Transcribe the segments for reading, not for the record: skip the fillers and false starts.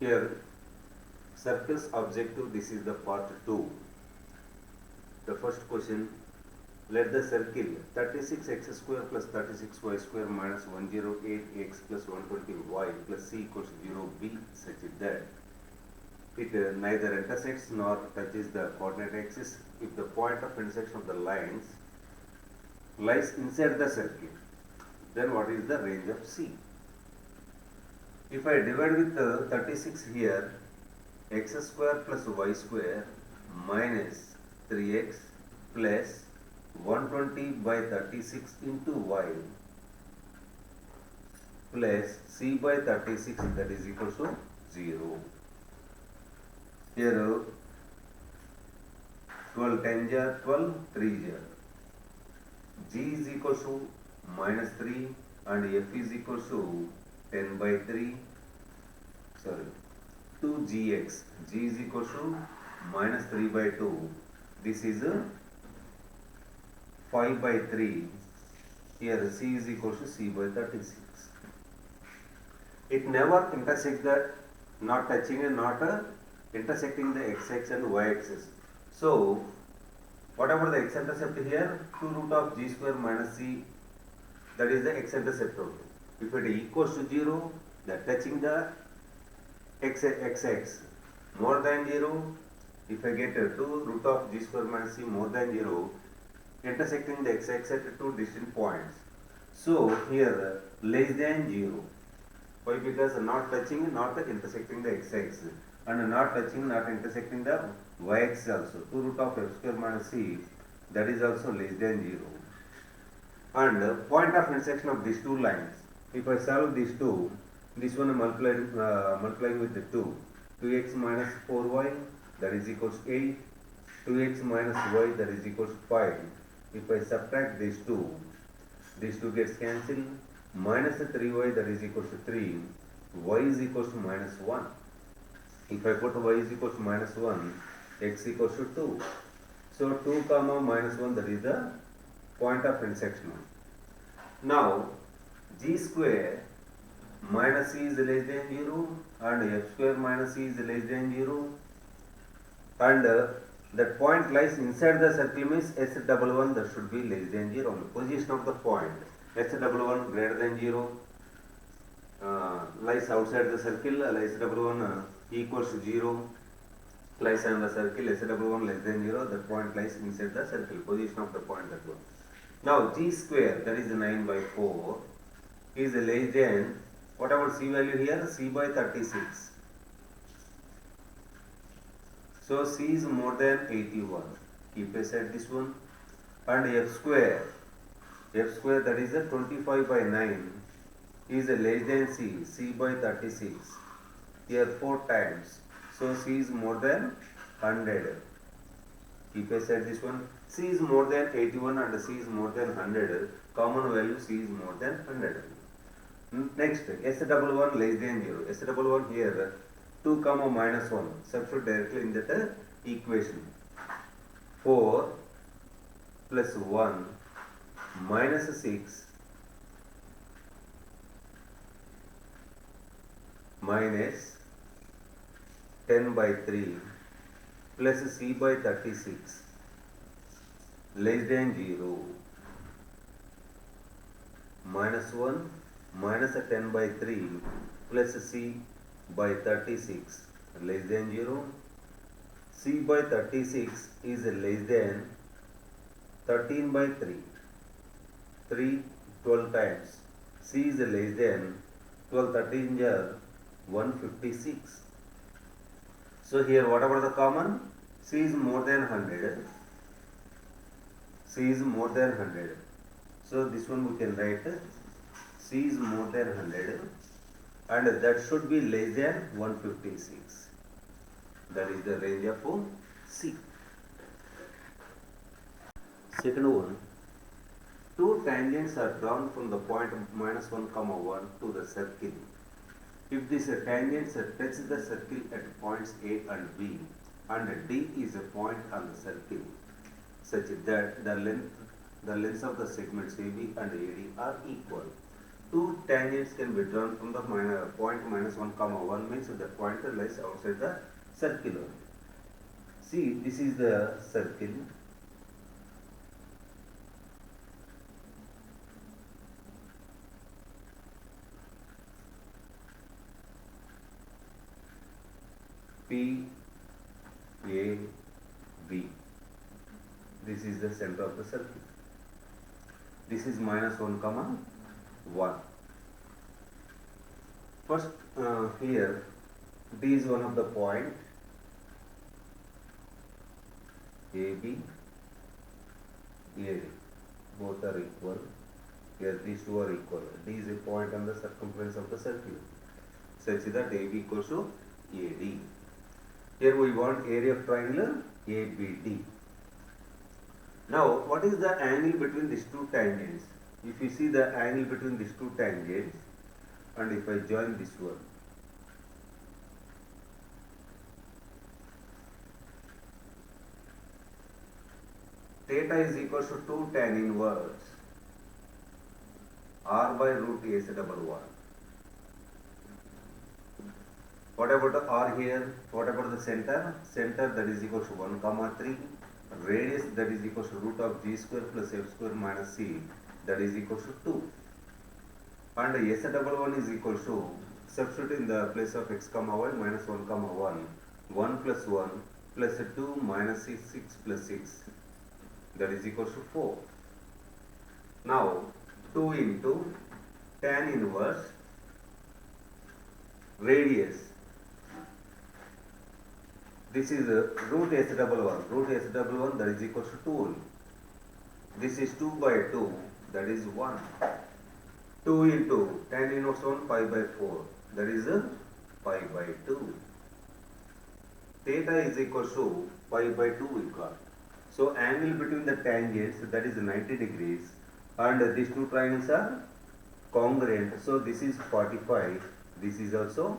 Here, circles objective, this is the part 2. The first question, let the circle 36x square plus 36y square minus 108x plus 120y plus c equals 0 be such that it neither intersects nor touches the coordinate axis if the point of intersection of the lines lies inside the circle. Then what is the range of C? If I divide with 36 here, x square plus y square minus 3x plus 120 by 36 into y plus c by 36, that is equal to 0. Here 12 10 jar 12 3 jar. G is equal to minus 3 and f is equal to 10 by 3, sorry, 2gx. G is equal to minus 3 by 2. This is 5 by 3. Here c is equal to c by 36. It never intersects the, not touching and not intersecting the x-axis and y-axis. So, whatever the x-intercept here, 2 root of g square minus c, that is the x-intercept only. If it equals to 0, that touching the x-axis more than 0, if I get 2 root of g square minus c more than 0, intersecting the x-axis at 2 distinct points. So, here less than 0. Why? Because not touching, not intersecting the x-axis, and not touching, not intersecting the y-axis also. 2 root of f square minus c, that is also less than 0. And point of intersection of these two lines, if I solve these two, this one multiplying with the 2, 2x minus 4y, that is equals to 8, 2x minus y, that is equals to 5. If I subtract these two gets cancelled, minus 3y, that is equals to 3, y is equals to minus 1. If I put y is equals to minus 1, x equals to 2. So 2 comma minus 1, that is the point of intersection. Now g square minus c is less than 0 and f square minus c is less than 0, and that point lies inside the circle means S11, that should be less than 0. Position of the point S11 greater than 0, lies outside the circle, S11 equals to 0, lies on the circle, S11 less than 0, that point lies inside the circle, position of the point, that one. Now g square, that is 9 by 4, is less than, whatever c value here, c by 36. So c is more than 81. Keep aside this one. And f square, that is 25 by 9, is less than c, c by 36. Here 4 times. So c is more than 100. Keep aside this one. C is more than 81 and c is more than 100. Common value c is more than 100. Next, S11 less than 0. S11 here 2 comma minus 1. Substitute directly in that equation. 4 plus 1 minus 6 minus 10 by 3 plus c by 36 less than 0, minus 1 minus 10 by 3 plus c by 36 less than 0, c by 36 is less than 13 by 3, 3 12 times, c is less than 12 13 are 156. So here whatever the common, c is more than 100, c is more than 100. So this one we can write c is more than 100 and that should be less than 156. That is the range of C. Second one, two tangents are drawn from the point minus 1 comma 1 to the circle. If these tangents touch the circle at points A and B and D is a point on the circle such that the lengths of the segments AB and AD are equal, two tangents can be drawn from the point minus 1 comma 1 means that pointer lies outside the circle only. See, this is the circle. P, A, B. This is the center of the circle. This is minus 1 comma 1. First here D is one of the point, AB, AD, both are equal. Here these two are equal. D is a point on the circumference of the circle such that AB equals to AD. Here we want area of triangle ABD. Now what is the angle between these two tangents? If you see the angle between these two tangents and if I join this one, theta is equal to 2 tan inverse R by root S double 1. What about the R here? What about the center? Center, that is equal to 1 comma 3. Radius, that is equal to root of G square plus F square minus C, that is equal to 2. And S double 1 is equal to, substitute in the place of x comma y, minus 1 comma 1, 1 plus 1 plus 2 minus 6 plus 6, that is equal to 4. Now 2 into tan inverse radius, this is root S double 1, root S double 1, that is equal to 2 only. This is 2 by 2, that is 1. 2 into tan inverse 1, pi by 4, that is pi by 2. Theta is equal to pi by 2 we got. So angle between the tangents, that is 90 degrees, and these two triangles are congruent. So this is 45, this is also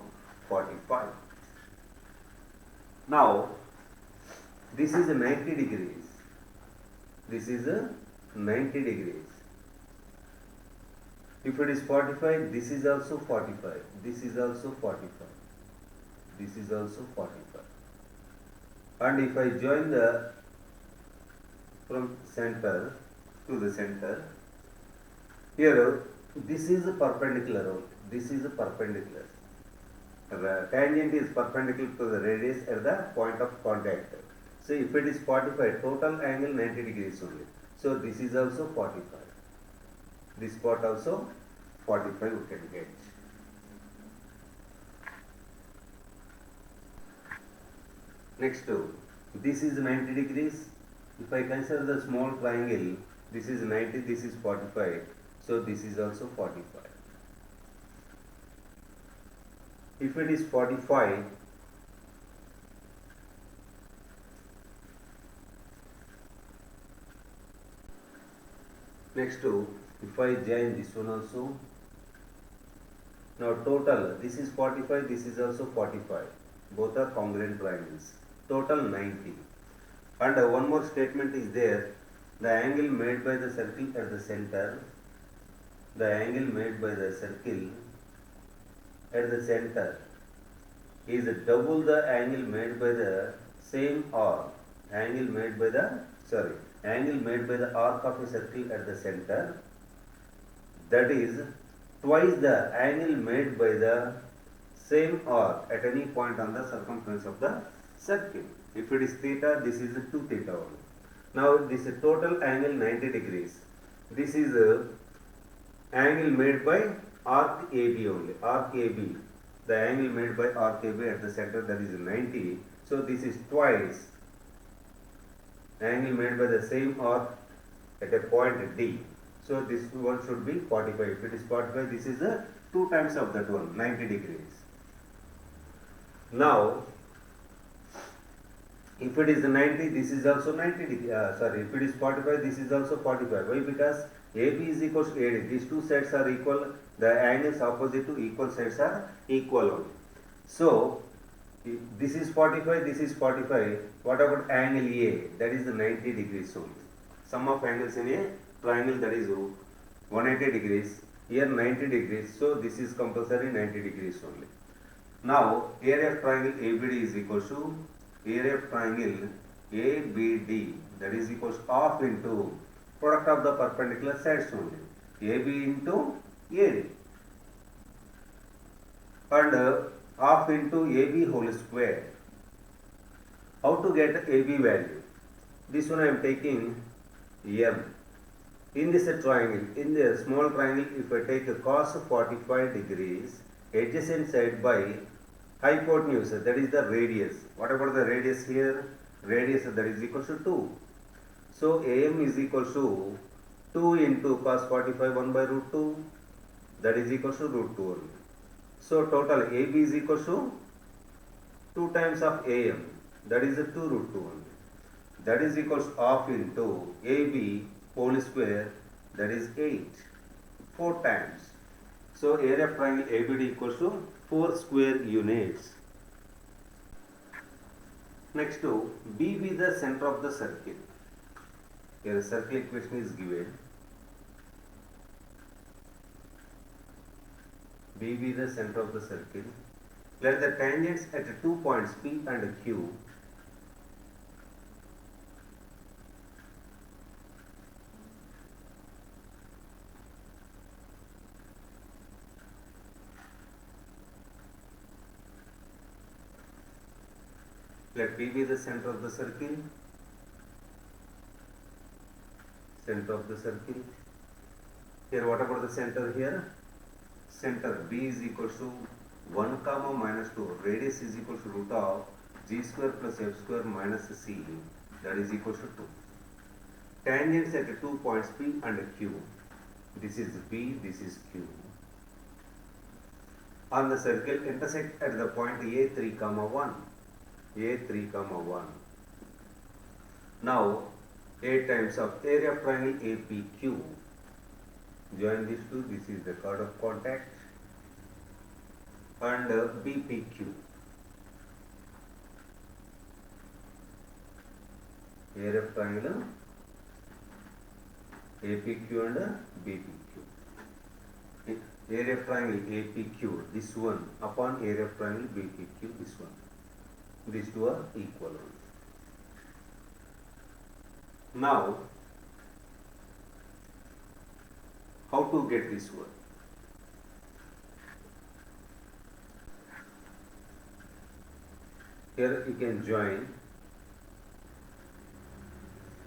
45. Now this is 90 degrees, this is 90 degrees. If it is 45, this is also 45, this is also 45, this is also 45. And if I join the from center to the center, here this is a perpendicular only, this is a perpendicular. The tangent is perpendicular to the radius at the point of contact. So if it is 45, total angle 90 degrees only. So this is also 45. This part also 45 we can get. Next, this is 90 degrees. If I consider the small triangle, this is 90, this is 45. So this is also 45. If it is 45, next if I join this one also, now total, this is 45, this is also 45, both are congruent triangles, total 90. And one more statement is there, the angle made by the circle at the center, the angle made by the circle at the center is double the angle made by the same arc, angle made by the arc of a circle at the center, that is twice the angle made by the same arc at any point on the circumference of the circle. If it is theta, this is 2 theta only. Now this is total angle 90 degrees. This is angle made by arc AB only, arc AB. The angle made by arc AB at the center, that is 90. So this is twice angle made by the same arc at a point D. So this one should be 45. If it is 45, this is 2 times of that one, 90 degrees. Now if it is 90, this is also 90 degrees. If it is 45, this is also 45. Why? Because AB is equal to AD. These two sides are equal. The angles opposite to equal sides are equal only. So this is 45, this is 45. What about angle A? That is the 90 degrees only. Sum of angles in a triangle, that is 180 degrees. here 90 degrees, so this is compulsory 90 degrees only. Now area of triangle ABD is equal to area of triangle ABD, that is equals half into product of the perpendicular sides only, AB into AD, and half into AB whole square. How to get AB value? This one I am taking M. In this triangle, in the small triangle, if I take a cos of 45 degrees, adjacent side by hypotenuse, that is the radius. What about the radius here? Radius, that is equal to 2. So AM is equal to 2 into cos 45 1 by root 2, that is equal to root 2 only. So total AB is equal to 2 times of AM, that is 2 root 2 only. That is equal to half into AB whole square, that is 8, 4 times. So area of triangle ABD equals to 4 square units. Next to B be the center of the circle. Here a circle equation is given. B be the center of the circle. Let the tangents at 2 points P and Q let P be the center of the circle. Center of the circle. Here what about the center here? Center B is equal to 1 comma minus 2. Radius is equal to root of G square plus F square minus C, that is equal to 2. Tangents at 2 points P and Q. This is P, this is Q. On the circle intersect at the point A3 comma 1. A3 comma 1. Now A times of area of triangle APQ. Join these two, this is the chord of contact, and BPQ. Area of triangle APQ and BPQ. Area of triangle APQ, this one, upon area of triangle BPQ, this one. These two are equal. Now, how to get this one? Here you can join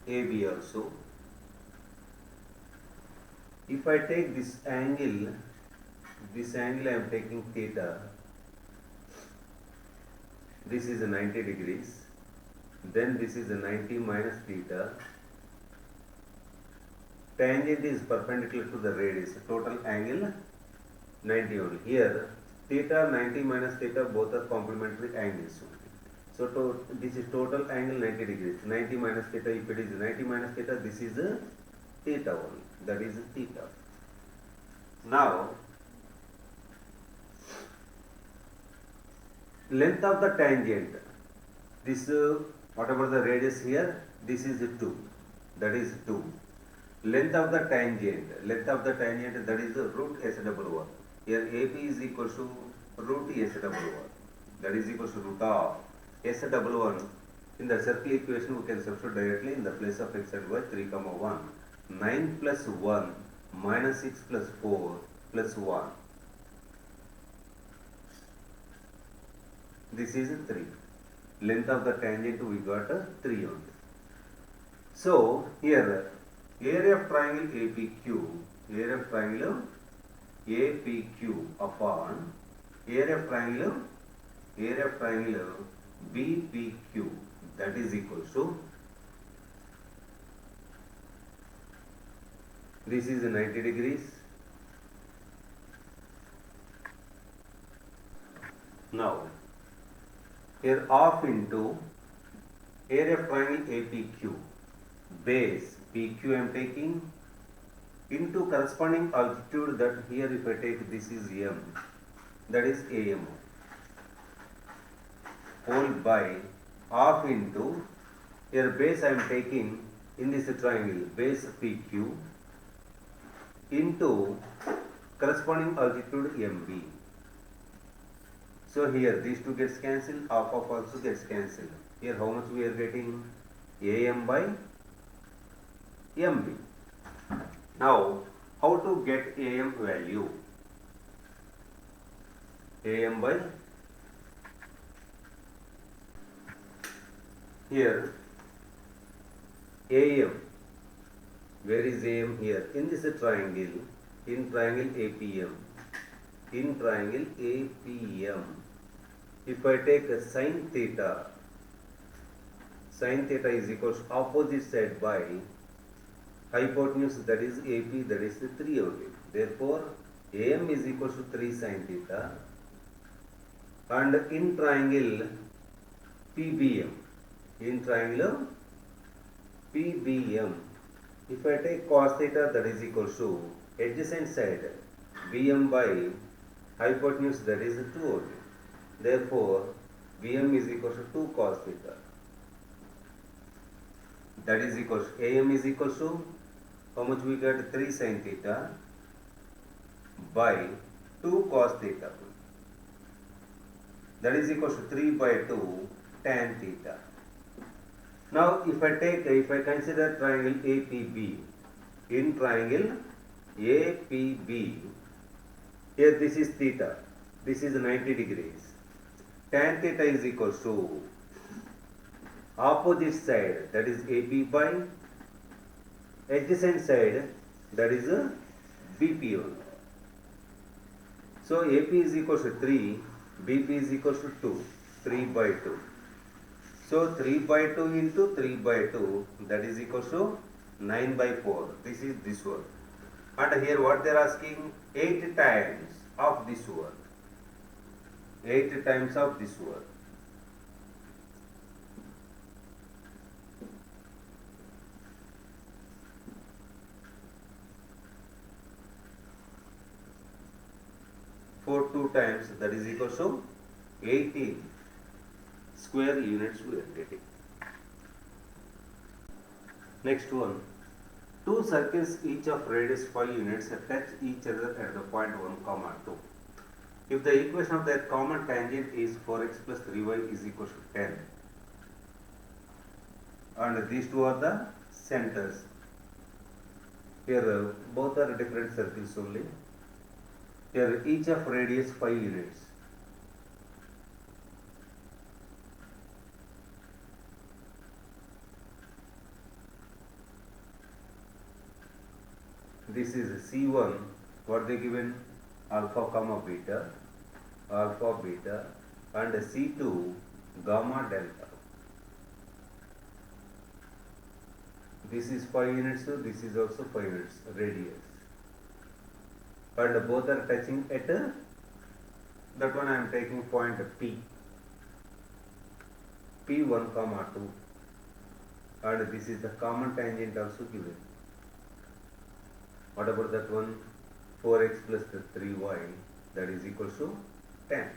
AB also. If I take this angle I am taking theta. This is 90 degrees. Then this is 90 minus theta. Tangent is perpendicular to the radius. Total angle 90 only. Here theta 90 minus theta both are complementary angles only. So this is total angle 90 degrees. 90 minus theta, if it is 90 minus theta, this is theta only. That is theta. Now length of the tangent. This whatever the radius here, this is 2. That is 2. Length of the tangent, that is root S11. Here AP is equal to root S11. That is equal to root of S11. In the circle equation, we can substitute directly in the place of x and y. 3, 1. 9 plus 1 minus 6 plus 4 plus 1. This is 3. Length of the tangent we got 3 only. So here area of triangle APQ upon area of triangle BPQ, that is equal to, this is 90 degrees. Now here half into area of triangle APQ, base PQ I am taking, into corresponding altitude, that here if I take this is M, that is AM, whole by half into, here base I am taking in this triangle, base PQ, into corresponding altitude MB. So here these two gets cancelled, half of also gets cancelled. Here how much we are getting? AM by MB. Now how to get AM value? AM by, here AM, where is AM here? In this triangle, in triangle APM, in triangle APM, if I take a sin theta is equals opposite side by hypotenuse, that is AP, that is the 3 only. Therefore, AM is equals to 3 sin theta, and in triangle PBM, in triangle PBM, if I take cos theta, that is equals to adjacent side BM by hypotenuse, that is 2 only. Therefore, BM is equals to 2 cos theta. That is equals to AM is equals to how much we get? 3 sin theta by 2 cos theta. That is equals to 3 by 2 tan theta. Now if I consider triangle APB, in triangle APB, here this is theta, this is 90 degrees. Tan theta is equals to opposite side, that is AB by adjacent side, that is BP only. So AP is equals to 3, BP is equals to 2, 3 by 2. So 3 by 2 into 3 by 2, that is equals to 9 by 4. This is this one. And here what they are asking? 8 times of this one. 8 times of this one. For 2 times, that is equal to 18 square units we are getting. Next one. 2 circles each of radius 5 units touch each other at the point 1, 2. If the equation of their common tangent is 4x plus 3y is equal to 10, and these two are the centers. Here both are different circles only. Here each of radius 5 units. This is C1, what they given? Alpha comma beta, alpha beta, and C2 gamma delta. This is 5 units, so this is also 5 units radius. And both are touching at that one I am taking point P, P1 comma 2, and this is the common tangent also given. What about that one? 4x plus 3y, that is equal to 10.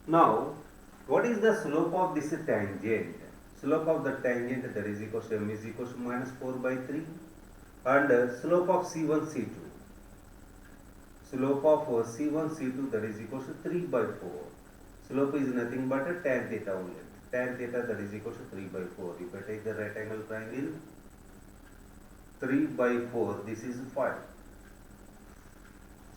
Now, what is the slope of this tangent? Slope of the tangent, that is equal to m is equal to minus 4 by 3. And slope of C1, C2. Slope of C1, C2, that is equal to 3 by 4. Slope is nothing but a tan theta only. Tan theta, that is equal to 3 by 4. If I take the right angle triangle, 3 by 4, this is 5.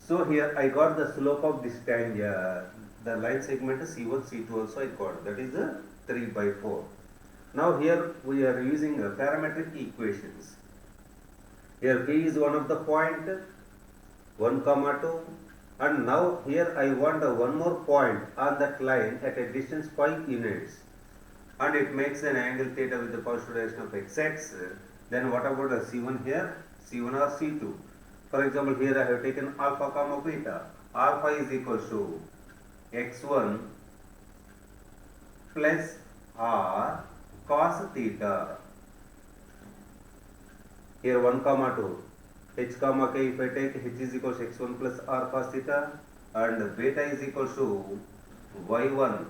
So here I got the slope of this tangent, the line segment C1, C2 also I got, that is 3 by 4. Now here we are using parametric equations. Here P is one of the point, 1, 2, and now here I want one more point on that line at a distance 5 units, and it makes an angle theta with the positive direction of xx. Then what about the C1 here? C1 or C2? For example, here I have taken alpha comma beta. Alpha is equal to x1 plus r cos theta. Here 1, 2. H comma k, if I take h is equal to x1 plus r cos theta, and beta is equal to y1,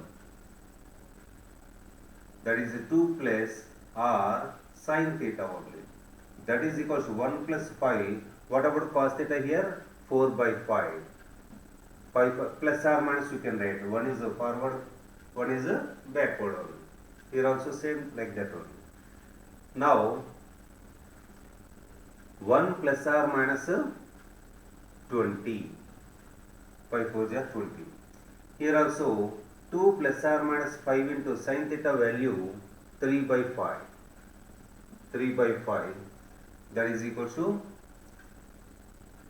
that is 2 plus r sin theta only. That is equal to 1 plus 5. What about cos theta here? 4 by 5. 5 plus or minus you can write. One is a forward, one is a backward only. Here also same like that only. Now 1 plus or minus 20. 5 4 is 20. Here also 2 plus or minus 5 into sin theta value 3 by 5. 3 by 5, that is equal to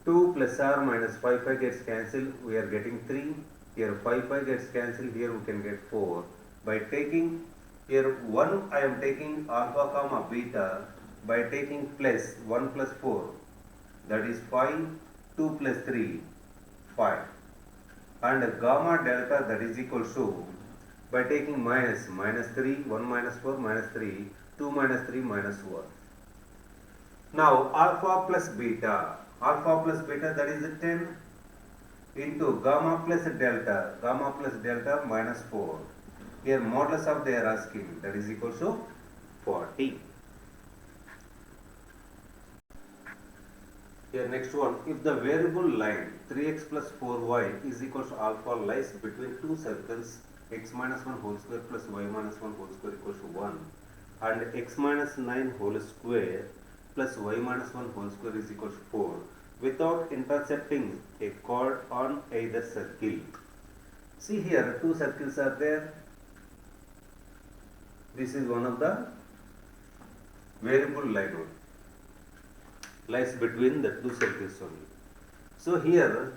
2 plus or minus 5 gets cancelled, we are getting 3. Here 5 gets cancelled, here we can get 4. By taking here 1, I am taking alpha comma beta, by taking plus 1 plus 4, that is 5, 2 plus 3, 5. And gamma delta, that is equal to, by taking minus 3, 1 minus 4 minus 3, 2 minus 3 minus 1. Now alpha plus beta that is 10 into gamma plus delta minus 4. Here modulus of they are asking, that is equal to 40. Here next one, if the variable line 3x plus 4y is equal to alpha lies between two circles x minus 1 whole square plus y minus 1 whole square equals to 1 and x minus 9 whole square plus y minus 1 whole square is equal to 4 without intercepting a chord on either circle. See here two circles are there. This is one of the variable line lies between the two circles only. So here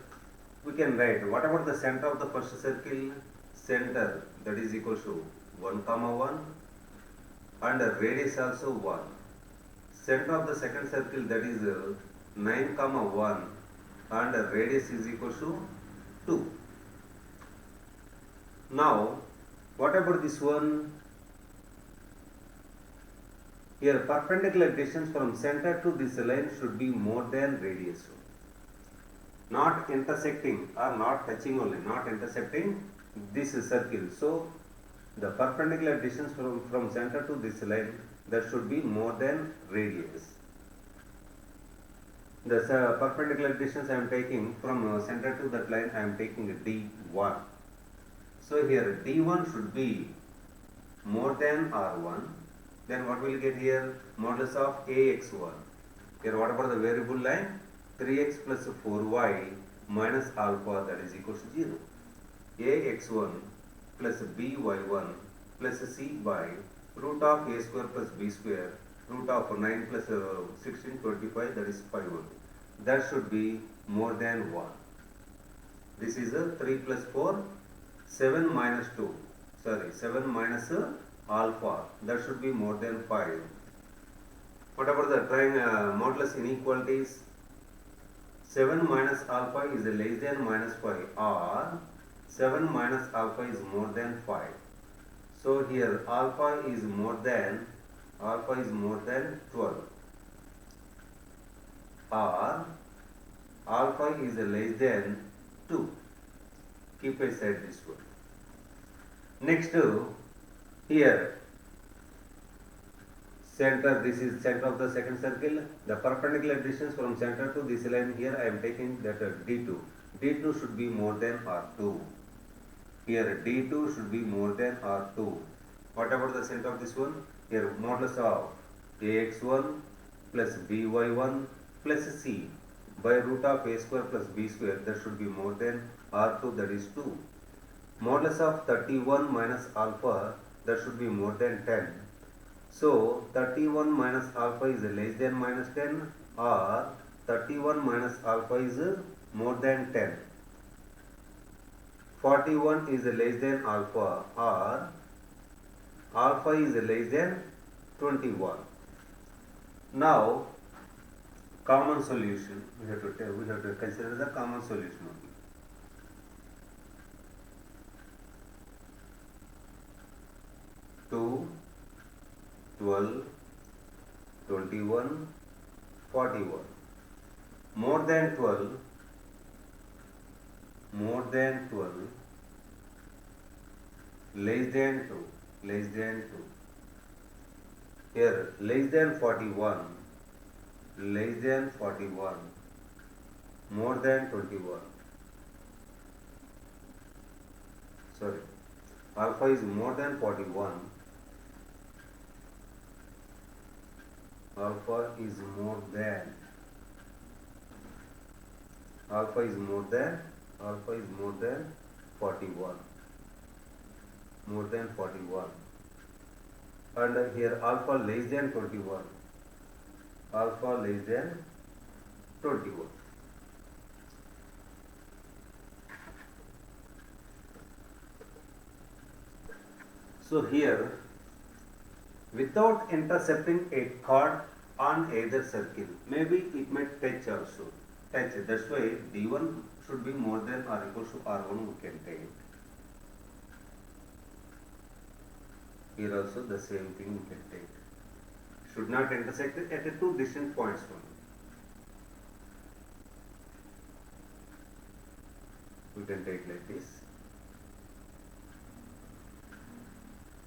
we can write what about the center of the first circle? Center, that is equal to 1 comma 1 and radius also 1. Center of the second circle, that is 9 comma 1 and radius is equal to 2. Now what about this one? Here perpendicular distance from center to this line should be more than radius. Not intersecting or not touching only, not intercepting this circle. So the perpendicular distance from center to this line, that should be more than radius. The perpendicular distance I am taking from center to that line, I am taking d1. So here d1 should be more than r1. Then what will you get here? Modulus of ax1. Here what about the variable line? 3x plus 4y minus alpha, that is equal to 0. ax1 plus by1 plus c by root of a square plus b square root of 9 plus 16 25, that is 5 only. That should be more than 1. This is a 3 plus 4, 7 minus 2. Sorry, 7 minus alpha, that should be more than 5. What about the modulus inequalities? 7 minus alpha is less than minus 5 or 7 minus alpha is more than 5. So here alpha is more than 12 or alpha is less than 2. Keep aside this one. Next here center, this is center of the second circle. The perpendicular distance from center to this line, here I am taking that d2. d2 should be more than r2. Here d2 should be more than r2. What about the center of this one? Here modulus of ax1 plus by1 plus c by root of a square plus b square, that should be more than r2, that is 2. Modulus of 31 minus alpha, that should be more than 10. So 31 minus alpha is less than minus 10 or 31 minus alpha is more than 10. 41 is less than alpha or alpha is less than 21. Now common solution, we have to consider the common solution only. Two, 12, 21, 41. More than 12, less than 2. Here less than 41, more than 21. Sorry, alpha is more than 41. Alpha is more than. Alpha is more than. Alpha is more than 41. More than 41. And here alpha less than 21. Alpha less than 21. So here, without intercepting a chord on either circle, maybe it may touch also. Touch. That's why D1 should be more than or equal to R1 we can take. Here also the same thing we can take. Should not intersect at two distant points only. We can take like this.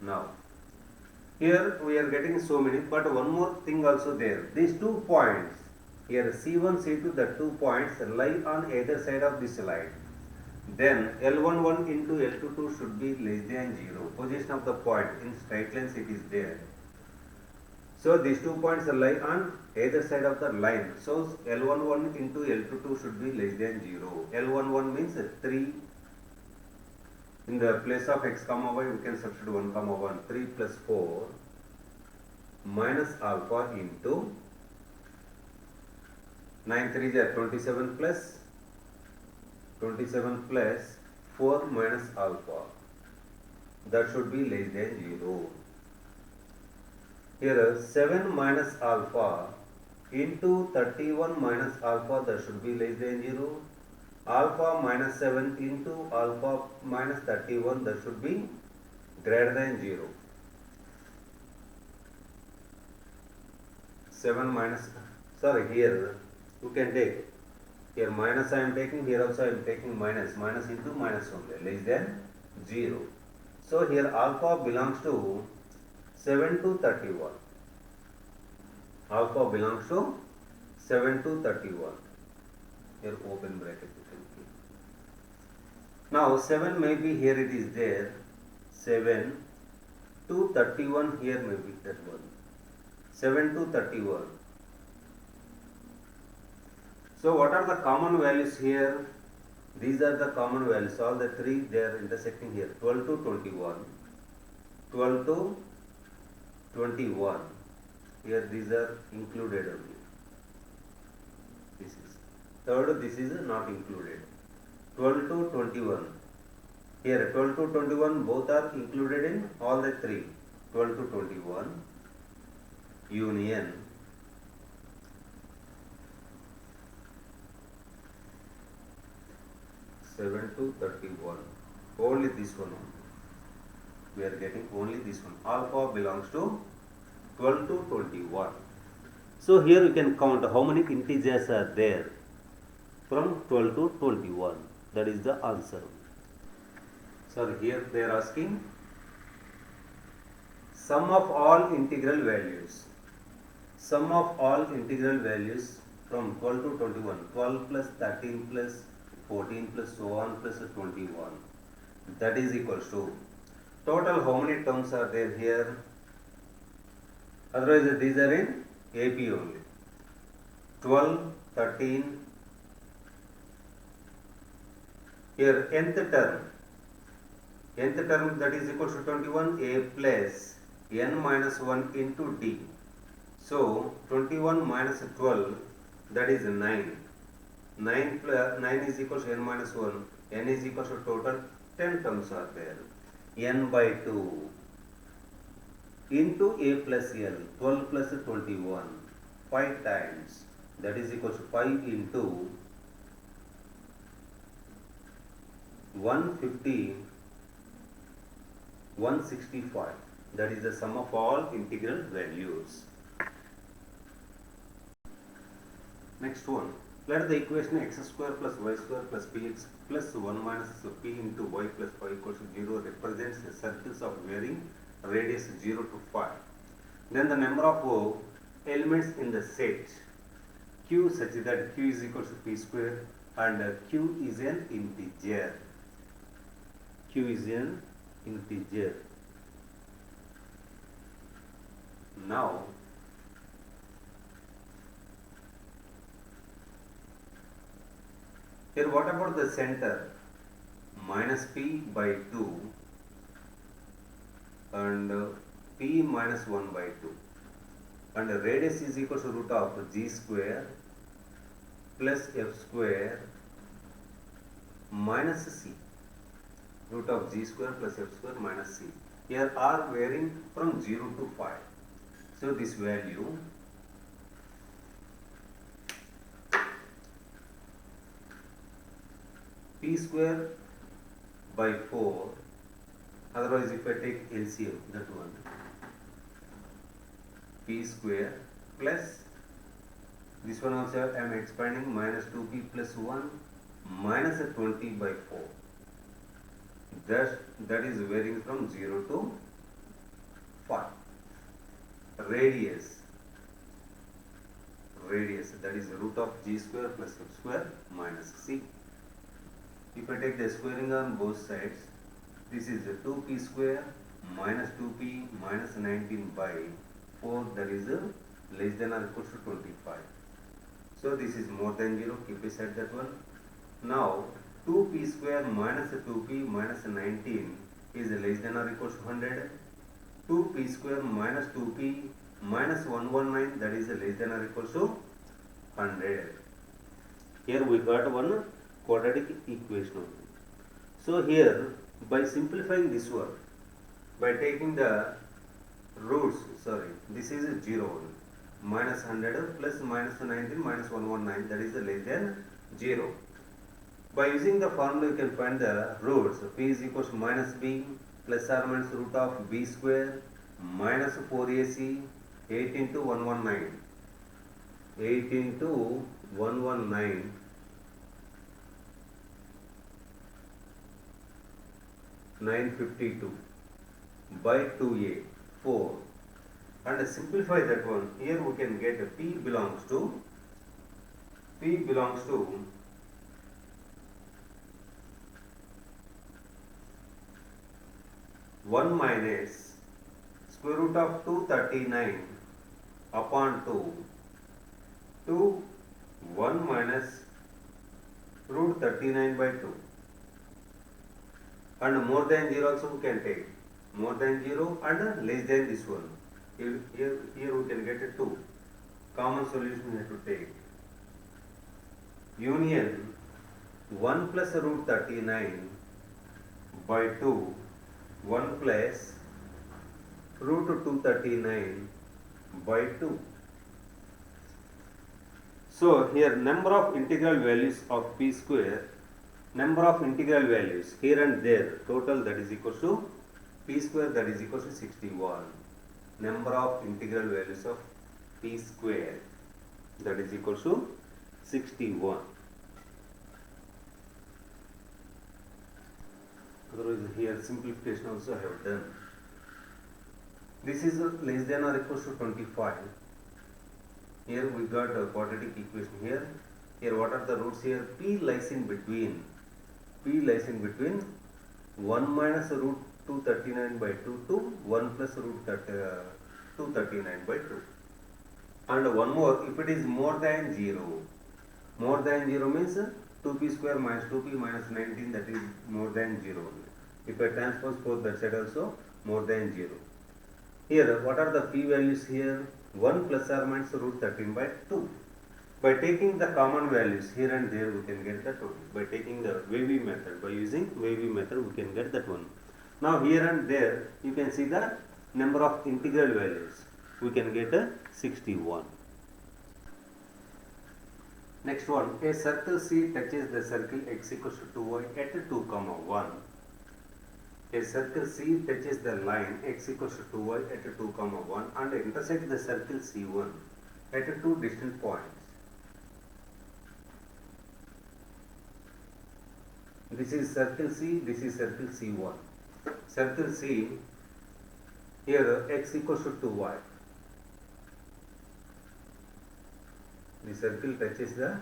Now, here we are getting so many, but one more thing also there. These 2 points, here C1, C2, the 2 points lie on either side of this line. Then L11 into L22 should be less than 0. Position of the point in straight lines it is there. So these 2 points lie on either side of the line. So L11 into L22 should be less than 0. L11 means 3. In the place of x comma y, we can substitute 1 comma 1. 3 plus 4 minus alpha into 9 3 is 27 plus 4 minus alpha. That should be less than 0. Here 7 minus alpha into 31 minus alpha, that should be less than 0. Alpha minus 7 into alpha minus 31, that should be greater than 0. 7 minus, sorry, here you can take, here minus I am taking, here also I am taking minus into minus only, less than 0. So here alpha belongs to 7 to 31. Alpha belongs to 7 to 31. Here open bracket you can keep. Now 7 maybe here it is there. 7 to 31 here maybe that one. 7 to 31. So what are the common values here? These are the common values. All the three they are intersecting here. 12 to 21. 12 to 21. Here these are included only. This is. Third, this is not included. 12 to 21. Here 12 to 21 both are included in all the three. 12 to 21 union 7 to 31. Only this one. We are getting only this one. Alpha belongs to 12 to 21. So here you can count how many integers are there from 12 to 21. That is the answer. So here they are asking sum of all integral values. Sum of all integral values from 12 to 21. 12 plus 13 plus 14 plus so on plus 21. That is equals to total how many terms are there here? Otherwise these are in AP only. 12, 13. Here nth term that is equal to 21 a plus n minus 1 into d. So 21 minus 12 that is 9. 9 is equal to n minus 1. N is equal to total 10 terms are there. N by 2 into a plus l. 12 plus 21. 5 times. That is equal to 5 into 150, 165. That is the sum of all integral values. Next one. Let the equation x square plus y square plus px plus 1 minus p into y plus 5 equals to 0 represents the circles of varying radius 0 to 5. Then the number of elements in the set q such that q is equal to p square and q is an integer. Q is an integer. Now here what about the center? Minus p by 2 and p minus 1 by 2, and radius is equal to root of g square plus f square minus c, root of g square plus f square minus c. Here r varying from 0 to 5. So this value p square by 4, otherwise if I take LCM, that one, p square plus this one also I am expanding, minus 2p plus 1 minus 20 by 4. That is varying from 0 to 5. Radius that is root of g square plus f square minus c. If I take the squaring on both sides, this is 2p square minus 2p minus 19 by 4, that is less than or equal to 25. So this is more than 0, keep aside that one. Now 2p square minus 2p minus 19 is less than or equal to 100. 2p square minus 2p minus 119, that is less than or equal to 100. Here we got one quadratic equation. So here by simplifying this one, by taking the roots, this is 0, minus 100 plus minus 19 minus 119, that is less than 0. By using the formula you can find the roots. P is equal to minus b plus or minus root of b square minus 4ac 8 into 119, 8 into 119 952 by 2a 4, and simplify that one. Here we can get p belongs to 1 minus square root of 239 upon 2 to 1 minus root 39 by 2, and more than 0 also we can take, more than 0 and less than this one. Here we can get a 2. Common solution we have to take. Union 1 plus root 39 by 2, 1 plus root 239 by 2. So here number of integral values of p square, number of integral values here and there, total, that is equal to p square, that is equal to 61. Number of integral values of p square, that is equal to 61. Otherwise here simplification also I have done. This is less than or equal to 25. Here we got a quadratic equation here. Here what are the roots here? P lies in between. P lies in between 1 minus root 239 by 2 to 1 plus root 239 by 2. And one more, if it is more than 0 means 2p square minus 2p minus 19, that is more than 0. If I transpose both that side also, more than 0. Here what are the p values here? 1 plus or minus root 13 by 2. By taking the common values here and there we can get the total. By taking the wavy method, by using wavy method we can get that one. Now here and there you can see the number of integral values. We can get a 61. Next one, a circle C touches the circle x equals to 2y at 2, 1. A circle C touches the line x equals to 2y at 2, 1 and intersects the circle C1 at 2 distant points. This is circle C, this is circle C1. Circle C, here x equals to 2y. The circle touches the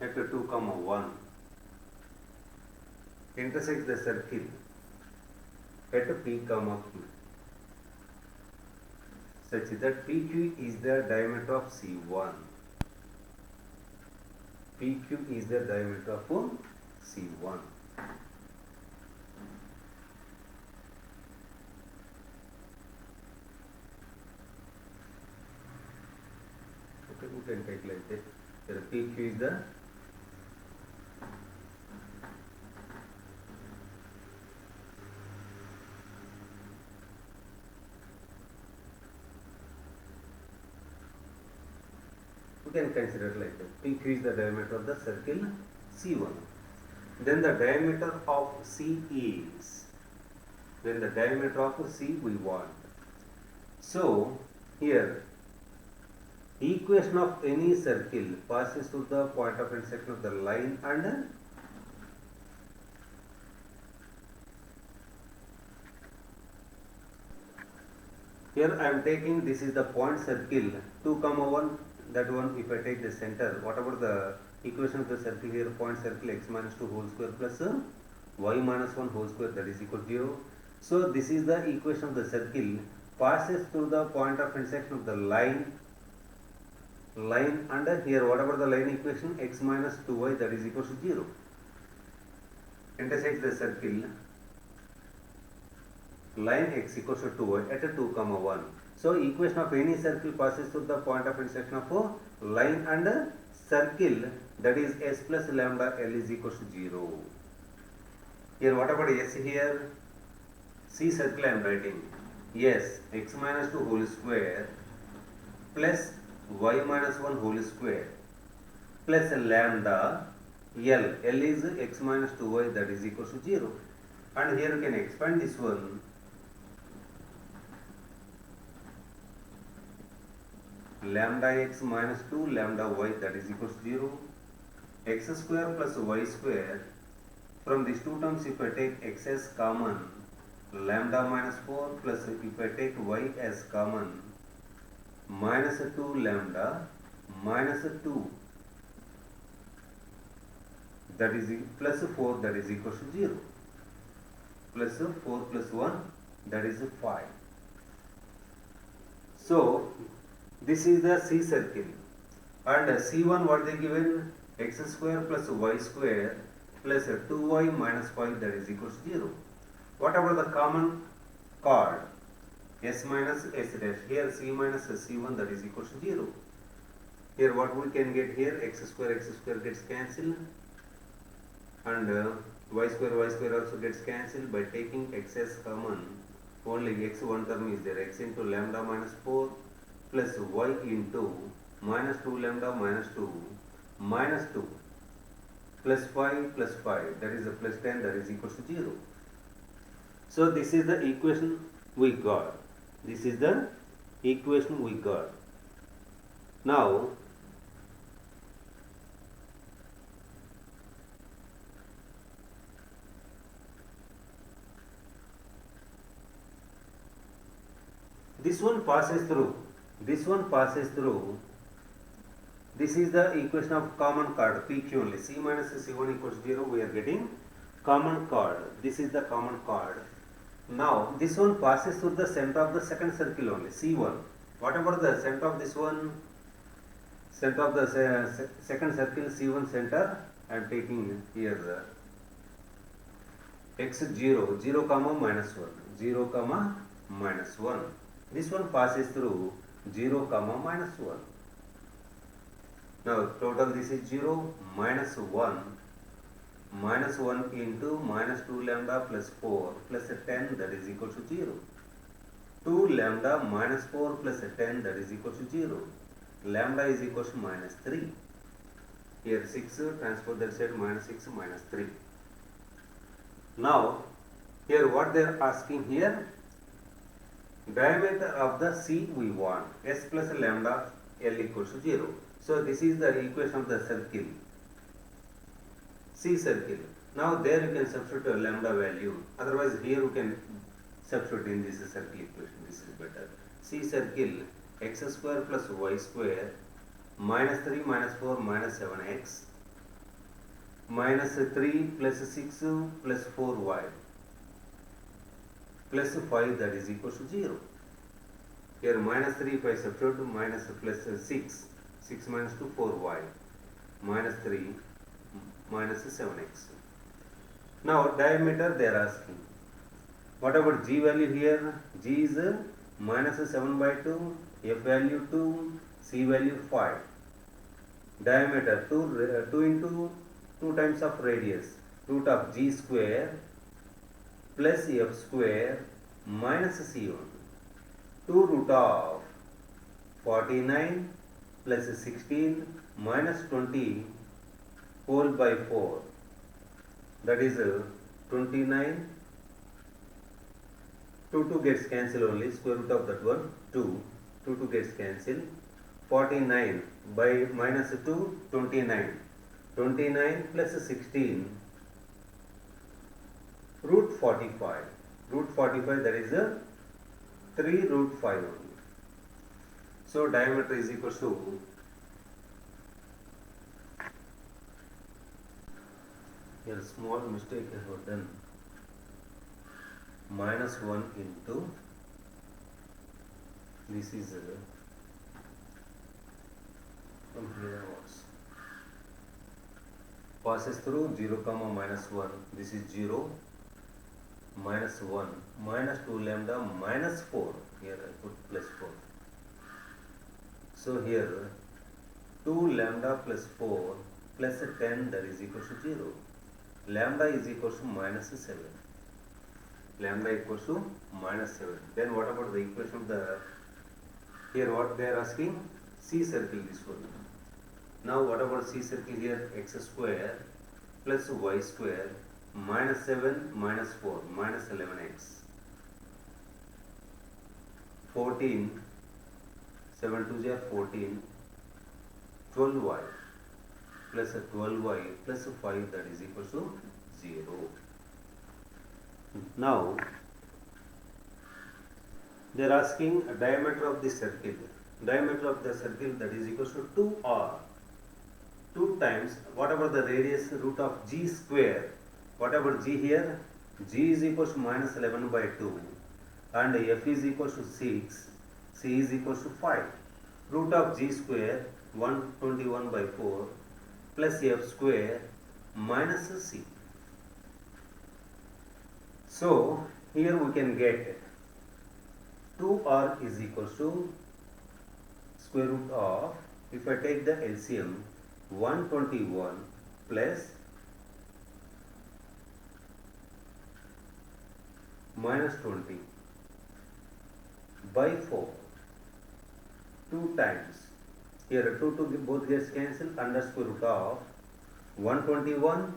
at 2, 1, intersects the circle at P, Q, such that PQ is the diameter of C1. PQ is the diameter of C1. Okay, we can take like this. The PQ is the can consider like that. PQ is the diameter of the circle C1. Then the diameter of C is, then the diameter of C we want. So here equation of any circle passes through the point of intersection of the line and here I am taking, this is the point circle 2, 1, that one if I take the center, whatever the equation of the circle here, point circle x minus 2 whole square plus y minus 1 whole square, that is equal to 0. So this is the equation of the circle passes through the point of intersection of the line and here whatever the line equation, x minus 2y, that is equal to 0, intersects the circle line x equals to 2y at 2, 1. So equation of any circle passes through the point of intersection of a line and circle, that is s plus lambda l is equal to 0. Here what about s here? C circle I am writing. Yes, x minus 2 whole square plus y minus 1 whole square plus lambda l. L is x minus 2y, that is equal to 0. And here you can expand this one. Lambda x minus 2 lambda y, that is equal to 0. X square plus y square. From these two terms if I take x as common, lambda minus 4 plus if I take y as common, minus 2 lambda minus 2, that is plus 4, that is equal to 0. Plus 4 plus 1, that is 5. So this is the C circle, and C1 what they given, x square plus y square plus 2y minus 5, that is equal to 0. What about the common chord, s minus s dash, here C minus C1, that is equal to 0. Here what we can get here, x square gets cancelled and y square also gets cancelled by taking x as common. Only x one term is there, x into lambda minus 4 plus y into minus 2 lambda minus 2 minus 2 plus 5, that is a plus 10, that is equal to 0. So this is the equation we got. This is the equation we got. Now this one passes through. This is the equation of common chord, PQ only. C minus C1 equals 0, we are getting common chord. This is the common chord. Now this one passes through the center of the second circle only, C1. Whatever the center of this one, center of the second circle, C1 center, I am taking here the x0, 0 comma minus 1, 0 comma minus 1. This one passes through 0 comma minus 1. Now total this is 0 minus 1 into minus 2 lambda plus 4 plus 10, that is equal to 0. 2 lambda minus 4 plus 10, that is equal to 0. Lambda is equal to minus 3. Here 6, transpose that side, minus 6 minus 3. Now here what they are asking here, diameter of the C we want, s plus lambda l equals to 0. So this is the equation of the circle, C circle. Now there you can substitute a lambda value, otherwise here you can substitute in this circle equation, this is better. C circle x square plus y square minus 3 minus 4 minus 7x minus 3 plus 6 plus 4y plus 5 that is equal to 0. Here minus 3 if I substitute minus plus 6, 6 minus 2 4y minus 3 minus 7x. Now diameter they are asking. What about g value here? G is minus 7 by 2, f value 2, c value 5. Diameter 2 into 2 times of radius, root of g square plus f square minus c1. 2 root of 49 plus 16 minus 20 whole by 4. That is 29. 2 gets cancelled only, square root of that one 2. 2 gets cancelled. 49 by minus 2, 29. 29 plus 16 root 45. Root 45 that is 3 root 5 only. So diameter is equal to here small mistake I have done. Minus 1 into this is from here onwards passes through 0 comma minus 1. This is 0 minus 1 minus 2 lambda minus 4. Here I put plus 4. So here 2 lambda plus 4 plus 10 that is equal to 0. Lambda is equal to minus 7. Lambda equals to minus 7. Then what about the equation of the, here what they are asking? C circle this one. Now what about C circle here? X square plus y square minus 7 minus 4 minus 11x. 14, 7 2 are 14, 12y plus 12y plus 5 that is equal to 0. Now they are asking a diameter of the circle. Diameter of the circle that is equal to 2r. 2 times whatever the radius root of g square. Whatever g here, g is equal to minus 11 by 2 and f is equal to 6, c is equal to 5. Root of g square 121 by 4 plus f square minus c. So here we can get 2r is equal to square root of, if I take the LCM, 121 plus minus 20 by 4, 2 times, here 2 to both gets cancelled, under square root of 121,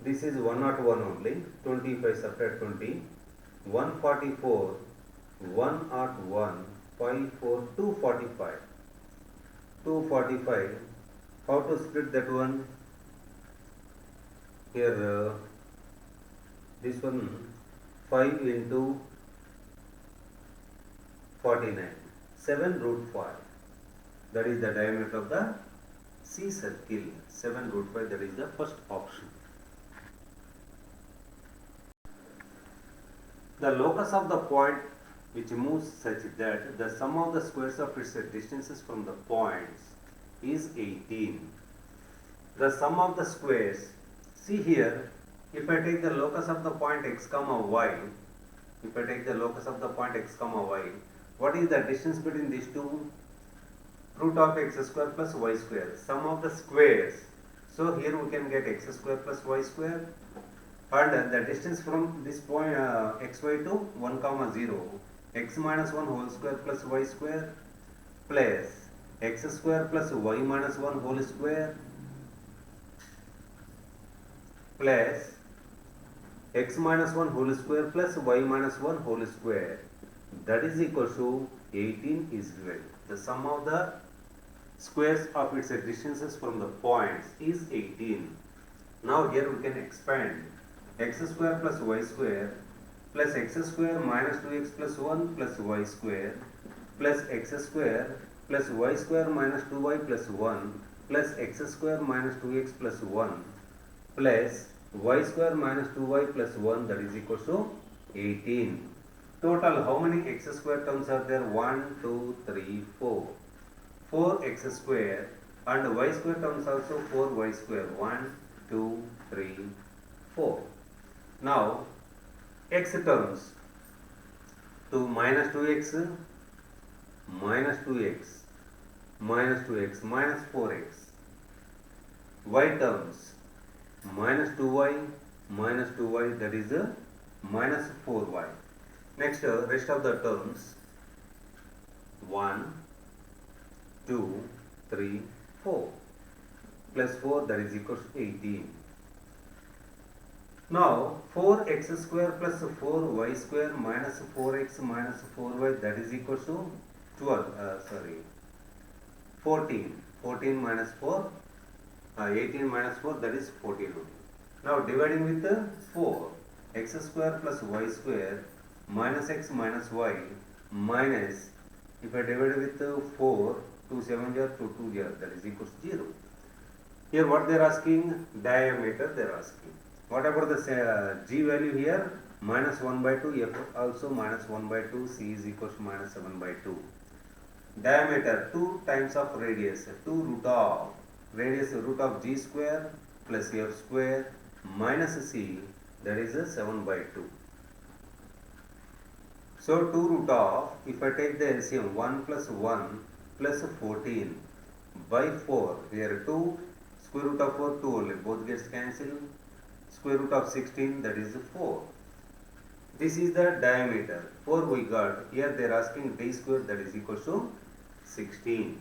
this is 101 only, 20 if I subtract 20, 144, 101, 5, 4, 245, 245, how to split that one? Here this one 5 into 49, 7 root 5, that is the diameter of the C circle, 7 root 5, that is the first option. The locus of the point which moves such that the sum of the squares of its distances from the points is 18. The sum of the squares, see here, if I take the locus of the point x comma y, if I take the locus of the point x comma y, what is the distance between these two? Root of x square plus y square, sum of the squares. So here we can get x square plus y square, and the distance from this point xy to 1 comma 0, x minus 1 whole square plus y square plus x square plus y minus 1 whole square plus x minus 1 whole square plus y minus 1 whole square, that is equal to 18 is given. The sum of the squares of its distances from the points is 18. Now here we can expand x square plus y square plus x square minus 2x plus 1 plus y square plus x square plus y square minus 2y plus 1 plus x square minus 2x plus 1 plus y square minus 2y plus 1, that is equal to 18. Total, how many x square terms are there? 1, 2, 3, 4. 4x square, and y square terms also 4y square. 1, 2, 3, 4. Now, x terms, 2 minus 2x, minus 2x, minus 2x, minus 4x. Y terms, minus 2y, that is minus 4y. Next, rest of the terms, 1, 2, 3, 4, plus 4, that is equal to 18. Now, 4x square plus 4y square minus 4x minus 4y, that is equal to 14. 14 minus 4, 18 minus 4, that is 14. Now, dividing with 4, x square plus y square minus x minus y minus, if I divide with 4, 2 7 are 2 2 are, that is equal to 0. Here what they are asking? Diameter they are asking. What about the g value here? Minus 1 by 2, f also minus 1 by 2, c is equal to minus 7 by 2. Diameter 2 times of radius, 2 root of radius root of g square plus f square minus c, that is 7 by 2. So 2 root of, if I take the LCM, 1 plus 1 plus 14 by 4, here 2, square root of 4, 2 only, both gets cancelled, square root of 16, that is 4. This is the diameter. 4 we got, here they are asking d square, that is equal to 16.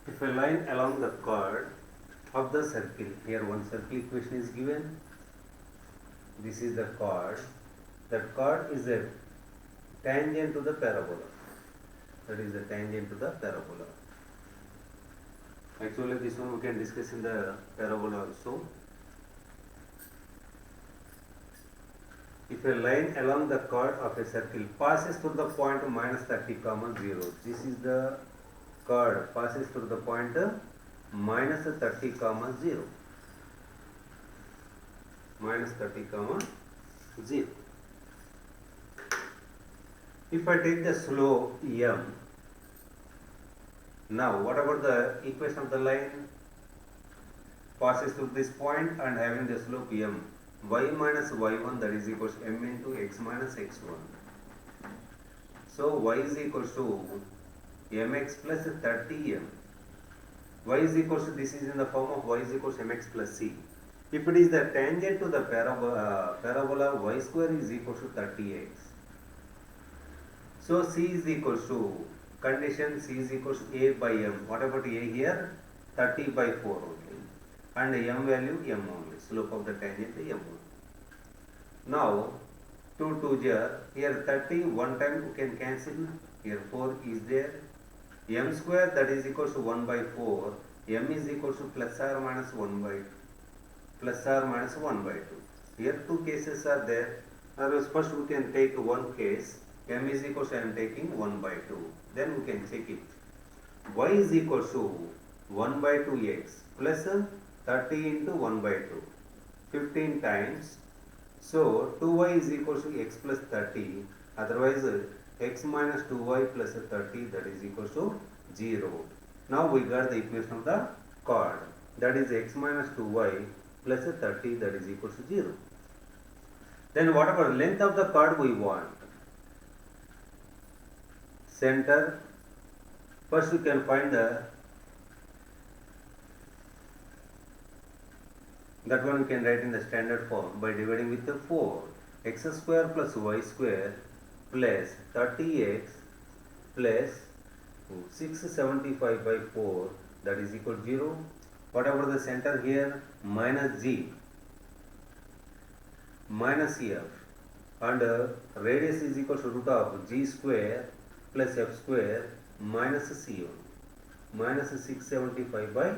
If a line along the chord of the circle, here one circle equation is given, this is the chord, that chord is a tangent to the parabola, that is the tangent to the parabola. Actually this one we can discuss in the parabola also. If a line along the chord of a circle passes through the point minus 30 comma 0, this is the chord passes through the point minus 30 comma 0, minus 30 comma 0. If I take the slope m, now what about the equation of the line? Passes through this point and having the slope m, y minus y1, that is equal to m into x minus x1. So y is equal to mx plus 30m. Y is equal to, this is in the form of y is equal to mx plus c. If it is the tangent to the parabola, y square is equal to 30x. So c is equal to, condition c is equal to a by m. What about a here? 30 by 4 only. And m value m only. Slope of the tangent m only. Now 2 2 here 30, one time you can cancel. Here 4 is there. M square, that is equal to 1 by 4. M is equal to plus or minus 1 by 2. Here two cases are there. Otherwise first we can take one case. M is equal to, I am taking 1 by 2. Then we can check it. Y is equal to 1 by 2x plus 30 into 1 by 2. 15 times. So 2y is equal to x plus 30. Otherwise x minus 2y plus 30, that is equal to 0. Now we got the equation of the chord. That is x minus 2y plus 30, that is equal to 0. Then what about length of the chord we want? Center. First we can find that one we can write in the standard form by dividing with the 4. X square plus y square plus 30x plus 675 by 4, that is equal to 0. What about the center here? Minus g minus f, and radius is equal to root of g square plus f square minus c1, minus 675 by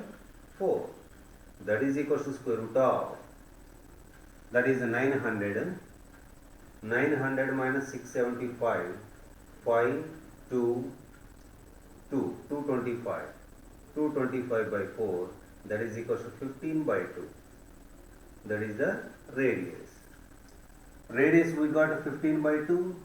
4. that is equal to square root of, that is 900, 900 minus 675, 5, 2, 2, 225, 225 by 4, that is equal to 15 by 2, that is the radius. Radius we got 15 by 2,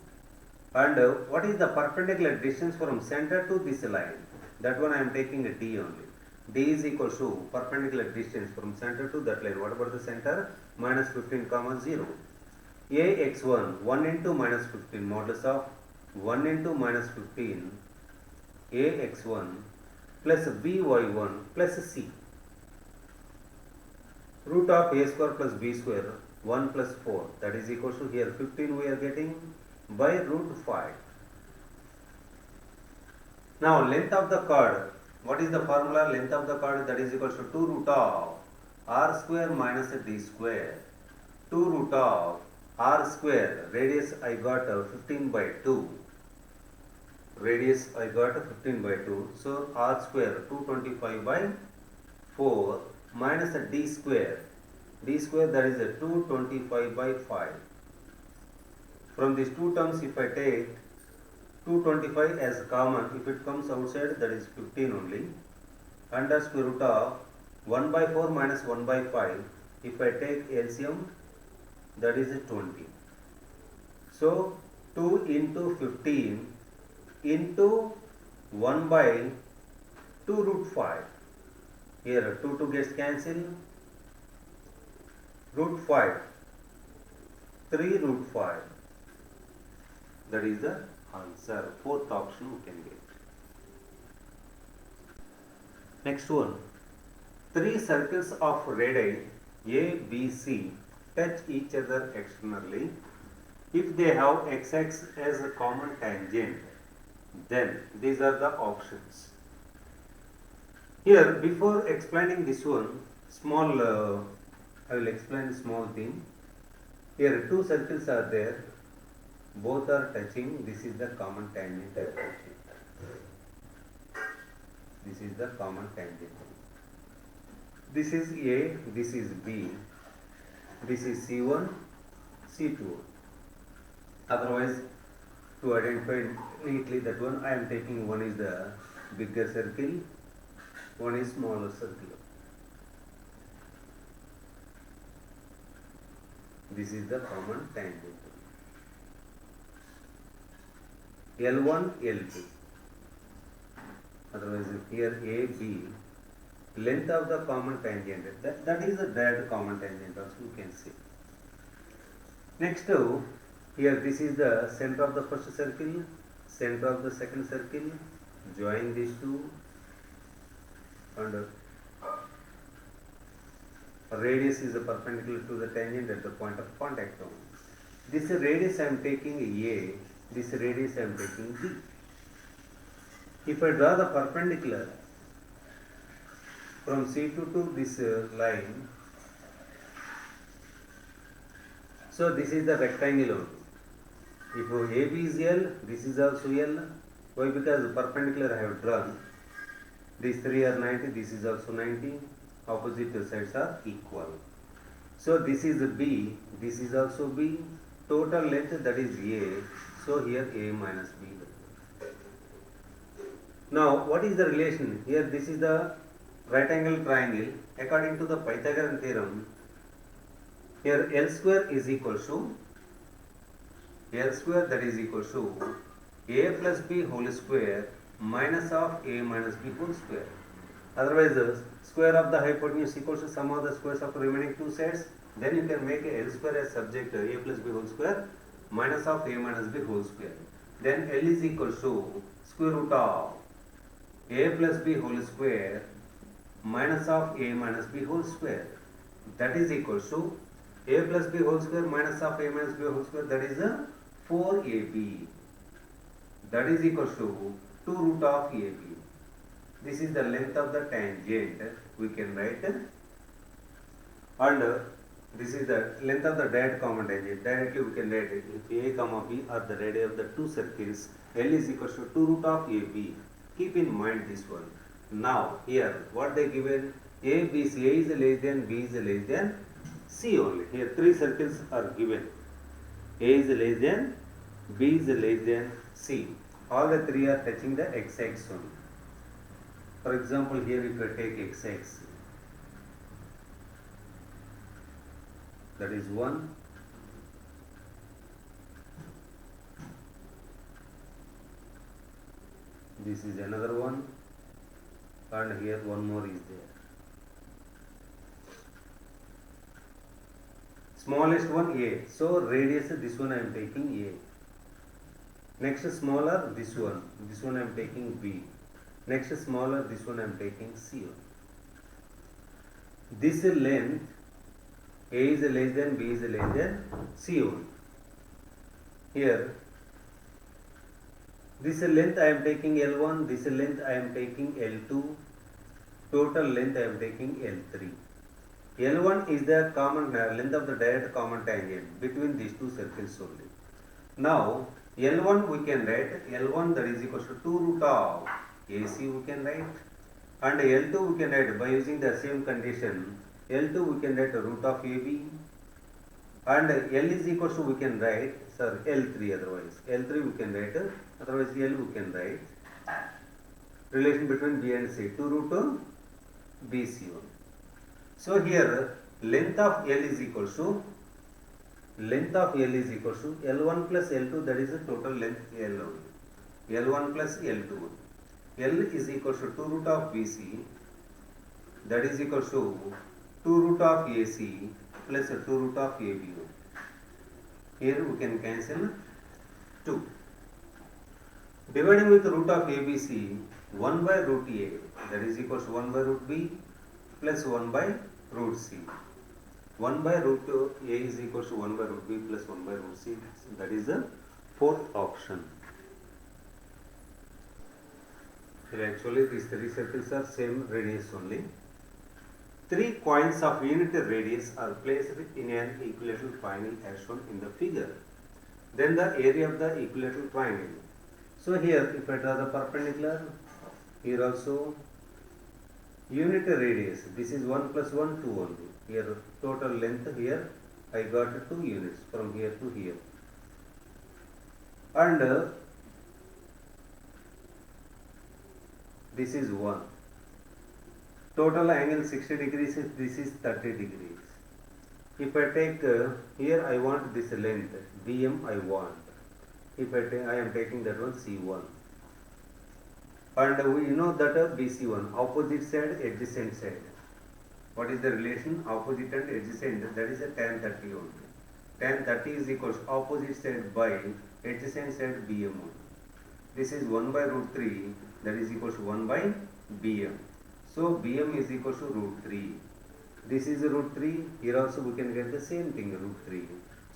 and what is the perpendicular distance from center to this line? That one I am taking a d only. D is equal to perpendicular distance from center to that line. What about the center? Minus 15 comma 0. Ax1, 1 into minus 15, modulus of 1 into minus 15, Ax1 plus By1 plus C. Root of a square plus b square, 1 plus 4, that is equal to, here 15 we are getting by root 5. Now length of the chord, what is the formula? Length of the chord, that is equal to 2 root of r square minus d square, 2 root of r square, radius I got 15 by 2, radius I got 15 by 2, so r square 225 by 4 minus d square, that is 225 by 5. From these two terms, if I take 225 as common, if it comes outside, that is 15 only, under square root of 1 by 4 minus 1 by 5, if I take LCM, that is 20. So 2 into 15 into 1 by 2 root 5. Here 2 gets cancelled. Root 5, 3 root 5. That is the answer. Fourth option we can get. Next one. 3 circles of radii A, B, C touch each other externally. If they have x-axis as a common tangent, then these are the options. Here, before explaining this one, I will explain a small thing. Here 2 circles are there, both are touching. This is the common tangent. This is the common tangent. This is A, this is B, this is C1, C2. Otherwise, to identify neatly that one, I am taking one is the bigger circle, one is smaller circle. This is the common tangent. L1, L2. Otherwise, here A, B, length of the common tangent. That is the direct common tangent also you can see. Next, here this is the center of the first circle, center of the second circle. Join these two, and radius is perpendicular to the tangent at the point of contact only. This radius I am taking A, this radius I am taking B. If I draw the perpendicular from C2 to this line, so this is the rectangle only. If AB is L, this is also L. Why? Because perpendicular I have drawn. These three are 90, this is also 90. Opposite sides are equal. So this is B, this is also B. Total length, that is A. So here A minus B. Now what is the relation? Here this is the right angle triangle. According to the Pythagorean theorem, here L square is equal to L square, that is equal to A plus B whole square minus of A minus B whole square. Otherwise, the square of the hypotenuse equals to sum of the squares of remaining two sides. Then you can make a L square as subject A plus B whole square minus of A minus B whole square. Then L is equal to square root of A plus B whole square minus of A minus B whole square. That is equal to A plus B whole square minus of A minus B whole square. That is 4AB. That is equal to 2 root of AB. This is the length of the tangent we can write, and this is the length of the direct common tangent. Directly we can write it. If A comma B are the radii of the two circles, L is equal to 2 root of AB. Keep in mind this one. Now here what they given, A, B, C, A is less than, B is less than C only. Here three circles are given. A is less than, B is less than C. All the three are touching the x-axis only. For example, here if I take x-axis, that is 1. This is another one, and here one more is there. Smallest one A. So radius this one I am taking A. Next smaller this one I am taking B. Next smaller this one I am taking C. This length A is less than, B is less than C only. Here this length I am taking L1, this length I am taking L2, total length I am taking L3. L1 is the common length of the direct common tangent between these two circles only. Now L1 we can write, L1 that is equals to 2 root of AC we can write, and L2 we can write by using the same condition. L2 we can write root of AB, and L is equals to we can write, L3 otherwise. L3 we can write, otherwise L we can write. Relation between B and C, 2 root of BC1. So here length of L is equals to L1 plus L2, that is the total length L1. L1 plus L2. L is equals to 2 root of BC, that is equals to 2 root of AC plus 2 root of AB. Here we can cancel 2. Dividing with root of ABC, 1 by root A, that is equals to 1 by root B plus 1 by root C. 1 by root A is equals to 1 by root B plus 1 by root C. That is the fourth option. Here actually these three circles are same radius only. 3 coins of unit radius are placed in an equilateral triangle as shown in the figure. Then the area of the equilateral triangle. So here if I draw the perpendicular, here also unit radius, this is 1 plus 1, 2 only. Here total length, here I got 2 units from here to here. And this is 1. Total angle 60 degrees, this is 30 degrees. If I take here I want this length, BM I want. If I am taking that one C1. And we know that BC1, opposite side, adjacent side. What is the relation? Opposite and adjacent, that is a tan 30 only. Tan 30 is equals to opposite side by adjacent side BM only. This is 1 by root 3, that is equals to 1 by BM. So BM is equals to root 3. This is root 3, here also we can get the same thing, root 3.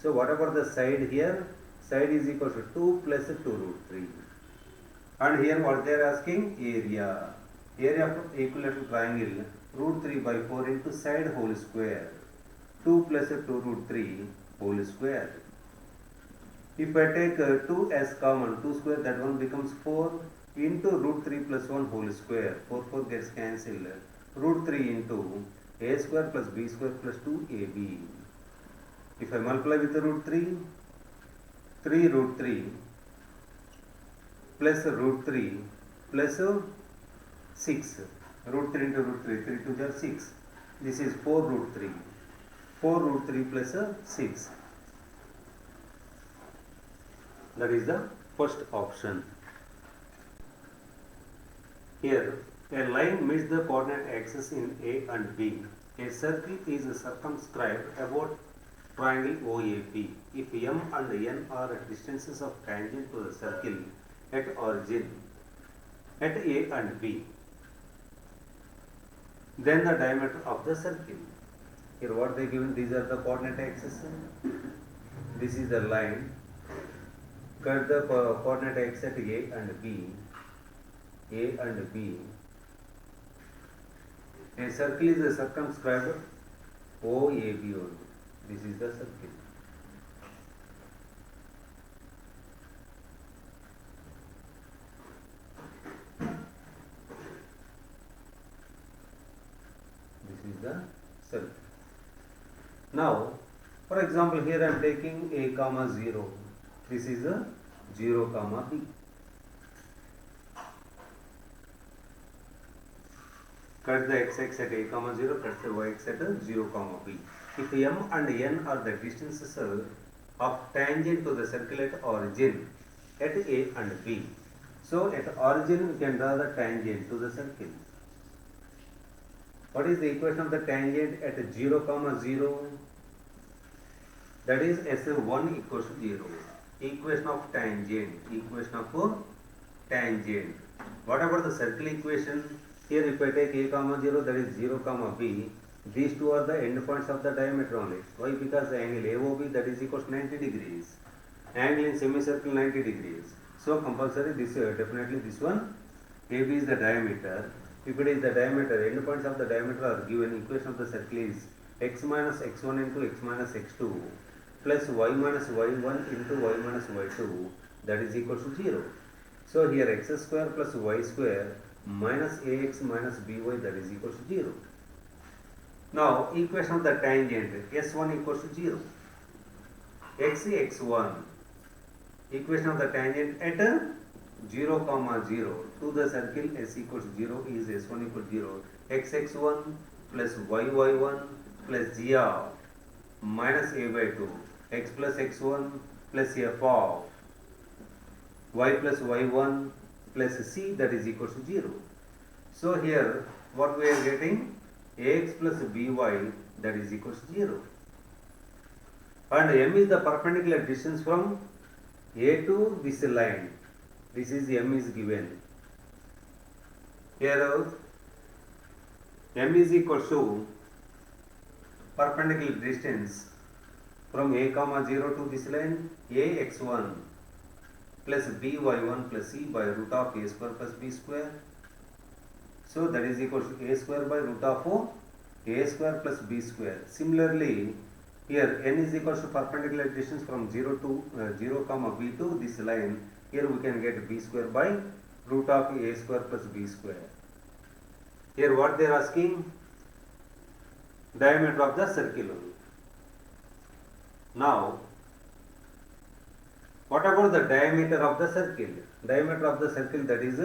So whatever the side here, side is equals to 2 plus 2 root 3. And here what they are asking? Area. Area of equilateral triangle, root 3 by 4 into side whole square. 2 plus 2 root 3 whole square. If I take 2 as common, 2 square, that one becomes 4 into root 3 plus 1 whole square. 4 gets cancelled. Root 3 into a square plus b square plus 2ab. If I multiply with the root 3, 3 root 3 plus root 3 plus 6. Root 3 into root 3, 3 2 are 6. This is 4 root 3. 4 root 3 plus 6. That is the first option. Here, a line meets the coordinate axis in A and B. A circle is circumscribed about triangle OAB. If M and N are at distances of tangent to the circle at origin at A and B, then the diameter of the circle. Here what they given, these are the coordinate axes. This is the line. Cut the coordinate axis at A and B. A and B. A circle is circumscribed OAB only. This is the circle. self. Now, for example, here I am taking a comma 0. This is a 0 comma b. Cut the x-axis at a comma 0, cut the y-axis at 0 comma b. If m and n are the distances of tangent to the circle at origin at a and b. So at origin we can draw the tangent to the circle. What is the equation of the tangent at 0 comma 0? That is S1 equals to 0. Equation of tangent. What about the circle equation? Here if I take a comma 0, that is 0 comma b. These two are the endpoints of the diameter only. Why? Because the angle AOB, that is equals to 90 degrees. Angle in semicircle 90 degrees. So compulsory this definitely this one. AB is the diameter. If it is the diameter, endpoints of the diameter are given. Equation of the circle is x minus x1 into x minus x2 plus y minus y1 into y minus y2, that is equal to 0. So here x square plus y square minus ax minus by, that is equal to 0. Now equation of the tangent s1 equals to 0. x1, equation of the tangent at 0 comma 0 to the circle s equals 0 is s1 equals 0. x1 plus y1 plus g of minus a by 2, x plus x1 plus f of y plus y1 plus c, that is equal to 0. So here what we are getting, ax plus by, that is equal to 0. And m is the perpendicular distance from a to this line. This is m is given. Here m is equal to perpendicular distance from a comma 0 to this line, ax1 plus by1 plus c by root of a square plus b square. So that is equal to a square by root of a square plus b square. Similarly, here n is equal to perpendicular distance from 0 to 0 comma b to this line. Here we can get b square by root of a square plus b square. Here what they are asking? Diameter of the circle only. Now, what about the diameter of the circle? Diameter of the circle, that is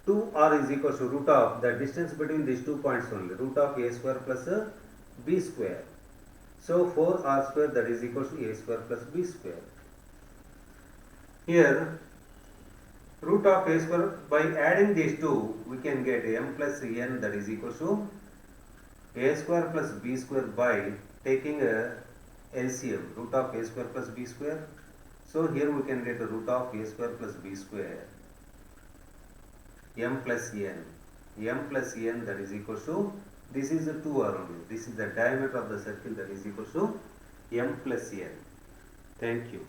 2r is equal to root of the distance between these 2 points only, root of a square plus b square. So 4r square, that is equal to a square plus b square. Here root of a square, by adding these two we can get m plus n, that is equal to a square plus b square by taking a LCM, root of a square plus b square. So here we can get the root of a square plus b square, m plus n, that is equal to, this is the 2r only, this is the diameter of the circle, that is equal to m plus n. Thank you.